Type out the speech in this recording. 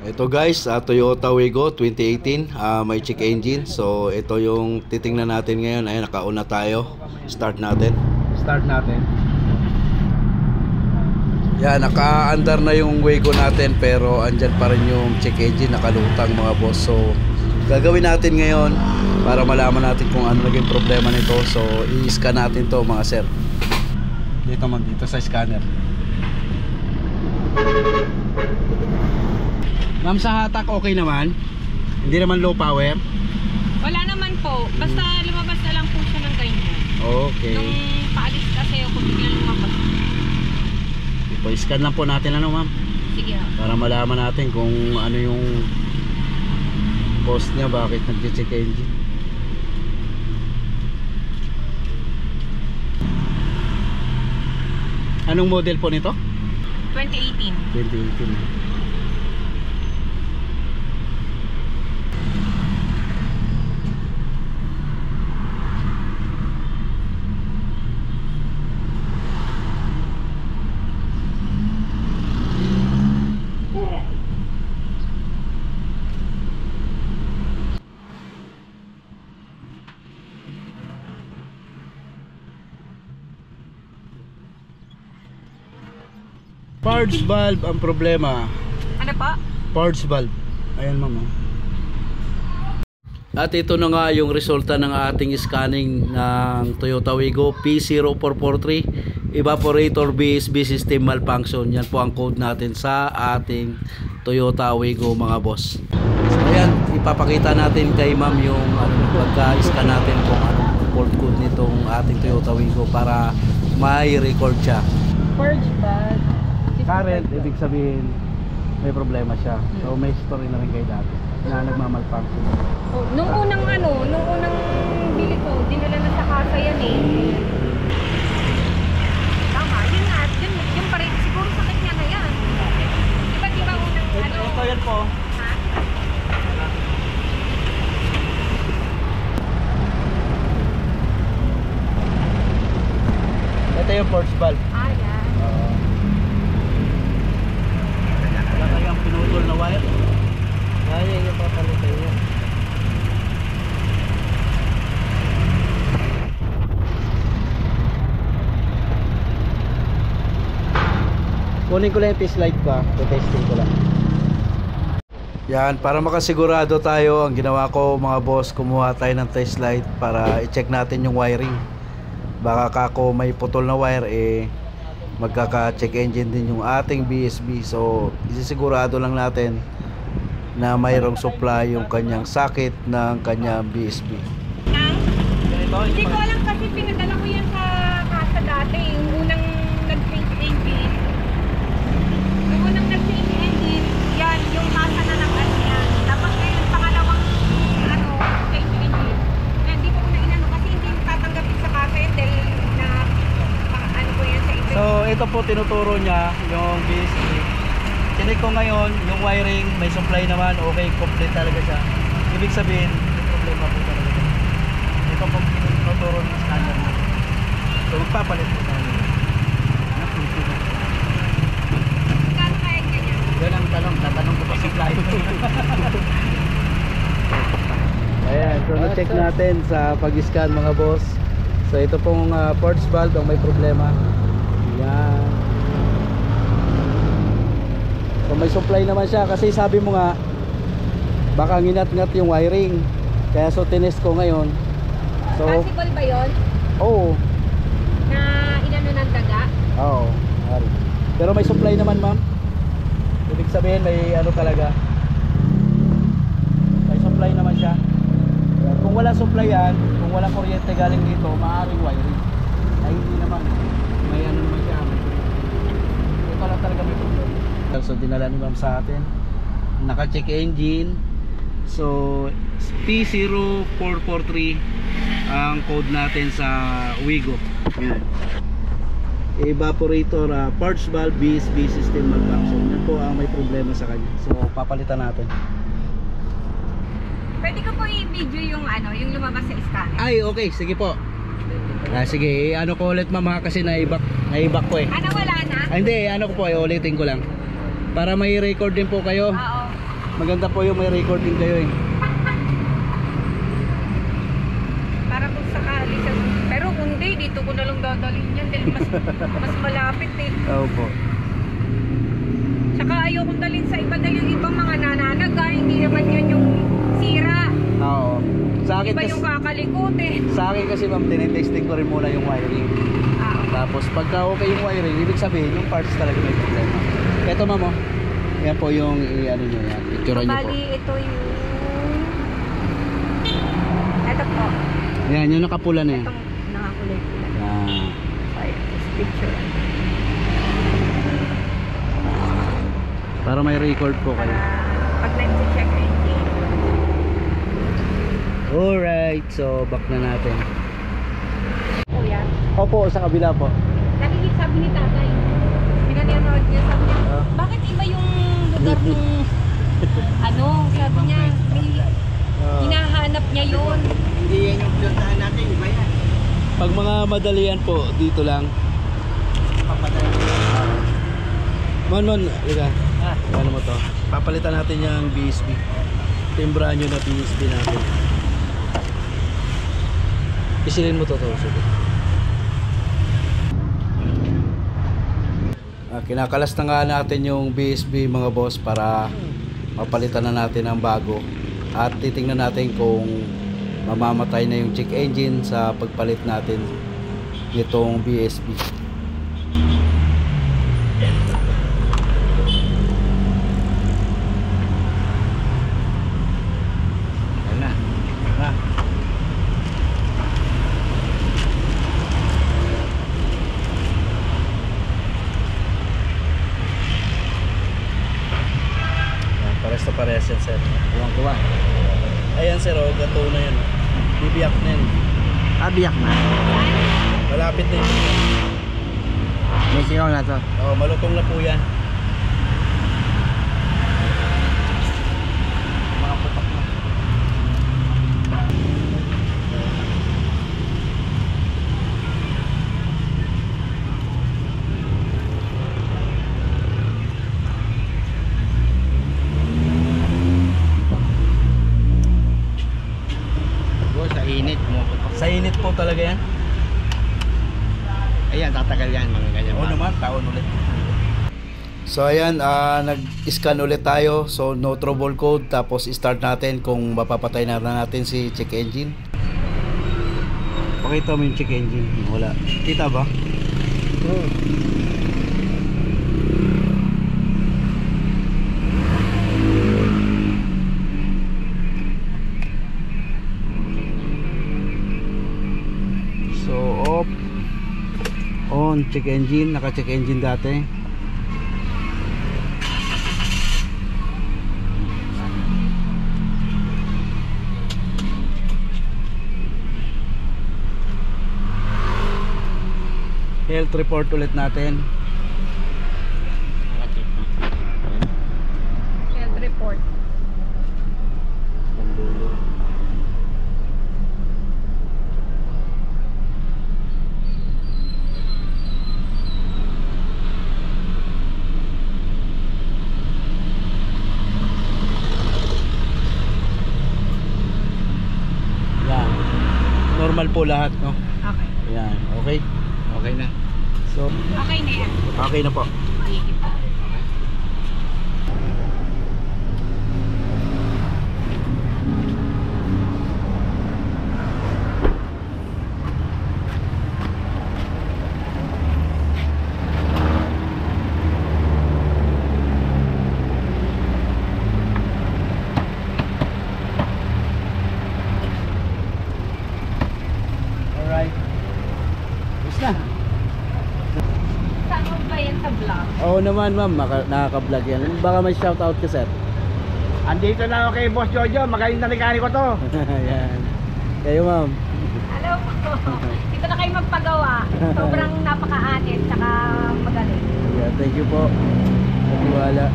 Ito guys, Toyota Wigo 2018, may check engine. So ito yung titingnan natin ngayon. Ayan, nakauna tayo. Start natin. Yan, naka-under na yung Wigo natin, pero andyan pa rin yung check engine, nakalutang mga boss. So gagawin natin ngayon para malaman natin kung ano naging problema nito. So i-scan natin to mga sir. Dito man, dito sa scanner. Ma'am, sa hatak okay naman? Hindi naman low power? Wala naman po. Basta lumabas na lang po siya ng ganyan. Okay. Nung paalis kasi ako biglang lumabas. Ipo-scan lang po natin ano ma'am. Sige ha. Para malaman natin kung ano yung cause niya, bakit nag-check engine. Anong model po nito? 2018. 2018. Purge valve ang problema. Ano pa? Purge valve. Ayan ma'am. At ito na nga yung resulta ng ating scanning ng Toyota Wigo P0443 Evaporator BSB System Malfunction. Yan po ang code natin sa ating Toyota Wigo mga boss. So ayan, ipapakita natin kay ma'am yung pagka-scan natin kung anong fault code nitong ating Toyota Wigo para may record siya. Purge valve. Current, ibig sabihin may problema siya. So may story na rin kayo dati na nagmamalfunction. Oh, nung unang bili ko, dinala na sa kasa yan eh. Tama, yun nga, yun pa rin, siguro sakit niya na yan. Di ba unang Ito yan po. Ha? Ito yung purge valve. Ah, yan. Wala kayang pinutol na wire. Kaya yung papalitan yan. Kunin ko lang yung test light ko. Testing ko lang. Yan, para makasigurado tayo, ang ginawa ko mga boss, kumuha tayo ng test light para i-check natin yung wiring. Baka kako may putol na wire magkaka-check engine din yung ating BSB. So isisigurado lang natin na mayroong supply yung kanyang socket ng kanyang BSB. Hindi ko alam kasi pinadala ko yan sa kasa dati. Yung unang nag-change engine. Yung unang nag-change engine, yan, yung kasa na ng ano yan. Tapos ngayon, pangalawang change engine. Kaya hindi ko na inano kasi hindi tatanggapin sa kasa yan dahil na ano ko yan sa iba. So ito po tinuturo niya yung BSB. Chinik ko ngayon yung wiring, may supply naman, okay, complete talaga siya. Ibig sabihin, may problema po talaga. Ito po tinuturo ng scanner na. So magpapalit po tayo. Kano kaya ganyan? Yan ang tanong, tatanong ko pa supply. Ayan, so na-check natin sa pag-scan mga boss. So ito pong purge valve ang may problema. Yan. So may supply naman siya kasi sabi mo nga baka nginat-ngat yung wiring. Kaya so tinest ko ngayon. So Possible ba yun? oo. Na inano ng daga? Oo. Pero may supply naman ma'am. Ibig sabihin may ano talaga. May supply naman siya. Kung wala supply yan, kung walang kuryente galing dito, maaaring wiring. Ay hindi naman. May ano naman siya. Ito lang talaga may problema. So dinala ni ma'am sa atin. Naka-check engine. So P0443 ang code natin sa Wigo. Yan. Evaporator purge valve BSB system malfunction. Yan po ang may problema sa kanya. So papalitan natin. Pwede ko po i-video yung yung lumabas sa scanner. Ay, okay, sige po. Sige, ano ko ulit ma'am kasi naibak ko Ano, wala na? Hindi, ano ko po, ulitin ko lang. Para may record din po kayo. Oo. Maganda po yung may recording kayo eh. Para kung sakali sa... Pero kung hindi, dito ko na lang dadalhin yan dahil mas malapit eh. Oo po. Tsaka ayokong dalhin sa iba dahil yung ibang mga nananag hindi naman yun yung sira. Oo. Sa akin Iba yung kakalikot eh. Sa akin kasi ma'am, tinetesting ko rin muna yung wiring. Tapos pagka okay yung wiring, ibig sabihin yung parts talaga may problema. Ito ma'am oh. Yan po yung ano nyo yan. Picturean nyo po. Bali, ito yung... Ito po. Yan, yung nakapula na yan. Itong nakakulay-kulay. Ah. This picture. Para may record po kayo. Pag nag-check engine. Alright, so back na natin. Kuya, Opo, sa kabila po. nakikita sabi ni tatay. Pinanood niya, sabi niya, bakit iba yung lugar ng ano, sabi niya, may hinahanap niya yun. Hindi yan yung pinuntahan natin, iba yan. Pag mga madalian po, dito lang. Papadala. Mon, liga. Ano mo to? Papalitan natin yung BSB. Ito yung brand new na BSB natin. Isilin mo to. Sige. Kinakalas na nga natin yung BSB mga boss para mapalitan na natin ang bago. At titingnan natin kung mamamatay na yung check engine sa pagpalit natin nitong BSB. Pares yan sir. Tuwang-tuwa. Ayan sir, oh, gato na yan. Bibiyak na yan. Biyak na. Malapit na yun. May singaw na to. Oh, malutong na po yan. Mga putok na. Sa init, pumuputok. Sa init po talaga yan. Ayan, tatagal yan mga ganyan. Oo naman, taon ulit. So ayan, nag-scan ulit tayo. So no trouble code. Tapos start natin kung mapapatay na natin si check engine. Pakita mo yung check engine. Wala. Kita ba? So off. On, check engine. Naka-check engine dati. Health report ulit natin. Health report. Yan. Normal po lahat, no? Okay. Yan. Okay? Okay na. So, Okay na yan. okay na po. Sige po. Alright. Gusto na. Saan mo ba yan sa vlog? Oo naman ma'am, nakaka-vlog yan. Baka may shoutout ka sir. Andito na ako kay Boss Jojo, magaling na mekaniko to. Yan. Kayo ma'am. Hello po. Dito na kayo magpagawa. Sobrang napaka-anit, tsaka magaling. Yeah, thank you po. Sa tiwala.